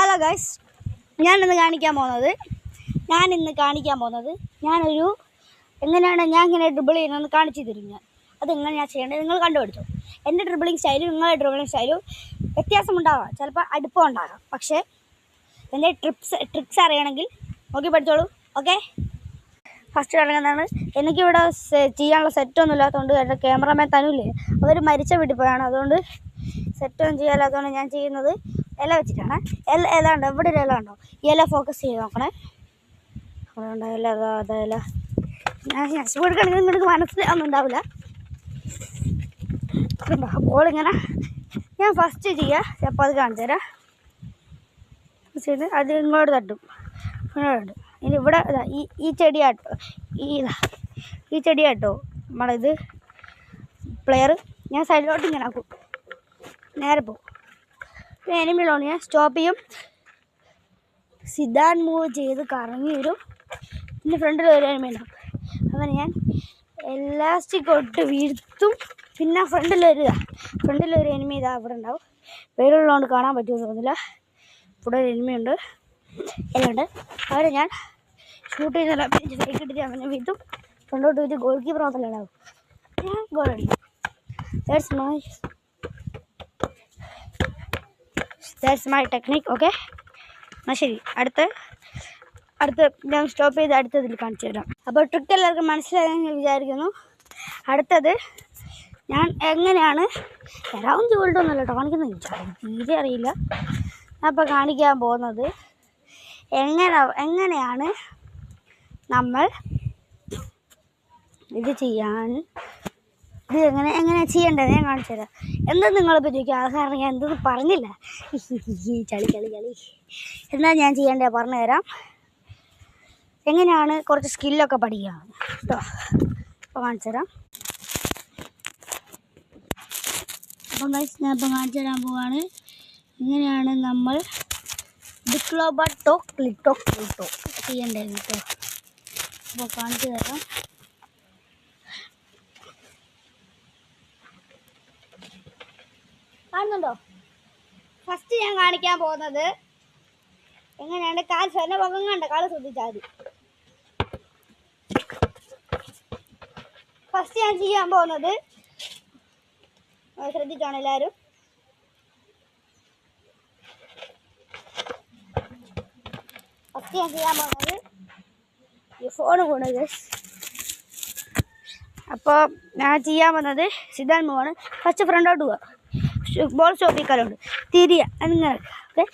Hello guys, ഞാനിന്ന് കാണിക്കാൻ പോകുന്നത് എങ്ങനെയാണ് ഞാൻ ഇങ്ങനെ ഡ്രിബിൾ ചെയ്യുന്നതെന്ന് കാണിച്ചു തരും. അതെങ്ങനെയാണ് ചെയ്യേണ്ടത് നിങ്ങൾ കണ്ടുപിടിച്ചു. എൻ്റെ ഡ്രിബിളിങ് സ്റ്റൈലും നിങ്ങളുടെ ഡ്രിബിളിങ് സ്റ്റൈലും വ്യത്യാസമുണ്ടാകാം, ചിലപ്പോൾ അടുപ്പം ഉണ്ടാകാം. പക്ഷേ എൻ്റെ ട്രിക്സ് അറിയണമെങ്കിൽ നോക്കി പഠിച്ചോളൂ. ഓക്കെ, ഫസ്റ്റ് തുടങ്ങുന്നതാണ്. എനിക്കിവിടെ ചെയ്യാനുള്ള സെറ്റൊന്നും ഇല്ലാത്തതുകൊണ്ട് എൻ്റെ ക്യാമറമാൻ തനുല്ലേ അവർ മരിച്ച വീട്ടിൽ പോയാണ്. അതുകൊണ്ട് സെറ്റൊന്നും ചെയ്യാല്ലാത്തതുകൊണ്ട് ഞാൻ ചെയ്യുന്നത് ഇല വെച്ചിട്ടാണ്. ഇല ഉണ്ടോ? ഇവിടെ ഒരു ഇല ഉണ്ടോ? ഇല ഫോക്കസ് ചെയ്ത് നോക്കണേ. അവിടെ ഉണ്ടോ ഇല? അതാ ഇല. ഞാൻ സ്പീഡ് കളിക്കുന്നത് നിങ്ങൾക്ക് മനസ്സിലാവുന്നും ഉണ്ടാവില്ല. അപ്പോൾ ഇങ്ങനെ ഞാൻ ഫസ്റ്റ് ചിലപ്പോൾ അത് കാണിച്ചു തരാം. ചെയ്ത് അത് ഇങ്ങോട്ട് തട്ടും. ഇനി ഇവിടെ ഈ ചെടിയാട്ടോ, ഈ ചെടിയാട്ടോ നമ്മളിത് പ്ലെയർ ഞാൻ സൈഡിലോട്ട് ഇങ്ങനെ ആക്കും. നേരെ പോകും. എനിമിയിലോട്ട് ഞാൻ സ്റ്റോപ്പ് ചെയ്യും. സിദ്ധാൻ മൂവ് ചെയ്ത് കറങ്ങി വരും. പിന്നെ ഫ്രണ്ടിൽ ഒരു എനിമി ഉണ്ടാവും. അങ്ങനെ ഞാൻ എലാസ്റ്റിക് ഇട്ട് വീഴ്ത്തും. പിന്നെ ഫ്രണ്ടിലൊരു എനിമി ഇതാ ഇവിടെ ഉണ്ടാവും. വെയിലുള്ളതുകൊണ്ട് കാണാൻ പറ്റുമെന്ന് തോന്നുന്നില്ല. ഇവിടെ ഒരു എനിമിയുണ്ട്, എല്ലാം അവരെ ഞാൻ ഷൂട്ട് ചെയ്യുന്നില്ല. ഫേക്ക് ഇട്ടിട്ട് അവനെ വീഴ്ത്തും. ഫ്രണ്ടോട്ട് വീഴ്ത്തി ഗോൾ കീപ്പർ മാത്രമല്ല ഉണ്ടാവും. ഞാൻ ഗോൾ അടിക്കും. That's my technique. ഓക്കെ, എന്നാൽ ശരി. അടുത്ത ഞാൻ സ്റ്റോപ്പ് ചെയ്ത് അടുത്തതിൽ കാണിച്ചു തരാം. അപ്പോൾ ട്രിക്ക് എല്ലാവർക്കും മനസ്സിലായെന്ന് വിചാരിക്കുന്നു. അടുത്തത് ഞാൻ എങ്ങനെയാണ് അറൗണ്ട് വേൾഡൊന്നുമല്ല കേട്ടോ കാണിക്കുന്നത്, തീരെ അറിയില്ല. അപ്പോൾ കാണിക്കാൻ പോകുന്നത് എങ്ങനെയാണ് നമ്മൾ ഇത് എങ്ങനെ ചെയ്യേണ്ടത് ഞാൻ കാണിച്ചു തരാം. എന്തെന്ന് നിങ്ങളിപ്പോൾ ചോദിക്കുക, അത് കാരണം ഞാൻ എന്തൊന്നും പറഞ്ഞില്ല. ചളി എന്നാൽ ഞാൻ ചെയ്യേണ്ടത് പറഞ്ഞു തരാം. എങ്ങനെയാണ് കുറച്ച് സ്കില്ലൊക്കെ പഠിക്കുക കേട്ടോ. അപ്പോൾ കാണിച്ചു തരാം. അപ്പം ഞാൻ ഇപ്പോൾ കാണിച്ചു തരാൻ പോവാണ് എങ്ങനെയാണ് നമ്മൾ ഡിക്ലോബട്ടോ ക്ലിട്ടോ ചെയ്യേണ്ടത് കേട്ടോ. അപ്പോൾ കാണിച്ചു തരാം. കാണുന്നുണ്ടോ? ഫസ്റ്റ് ഞാൻ കാണിക്കാൻ പോകുന്നത് എങ്ങനെയാണ് എന്നെ മുഖം കണ്ട കാല് ശ്രദ്ധിച്ചാൽ മതി. ഫസ്റ്റ് ഞാൻ ചെയ്യാൻ പോകുന്നത് ശ്രദ്ധിച്ചാണ് എല്ലാവരും. ഫസ്റ്റ് ഞാൻ ചെയ്യാൻ പോകുന്നത് ഈ ഫോണ് പോണത്. അപ്പോൾ ഞാൻ ചെയ്യാൻ പോകുന്നത് സിദ്ധാൻ മൂവാണ്. ഫസ്റ്റ് ഫ്രണ്ടോട്ട് പോവുക, ബോൾ സ്റ്റോപ്പ് ചെയ്യിക്കാറുണ്ട്, തിരിയുക, അങ്ങനെ. ഓക്കെ,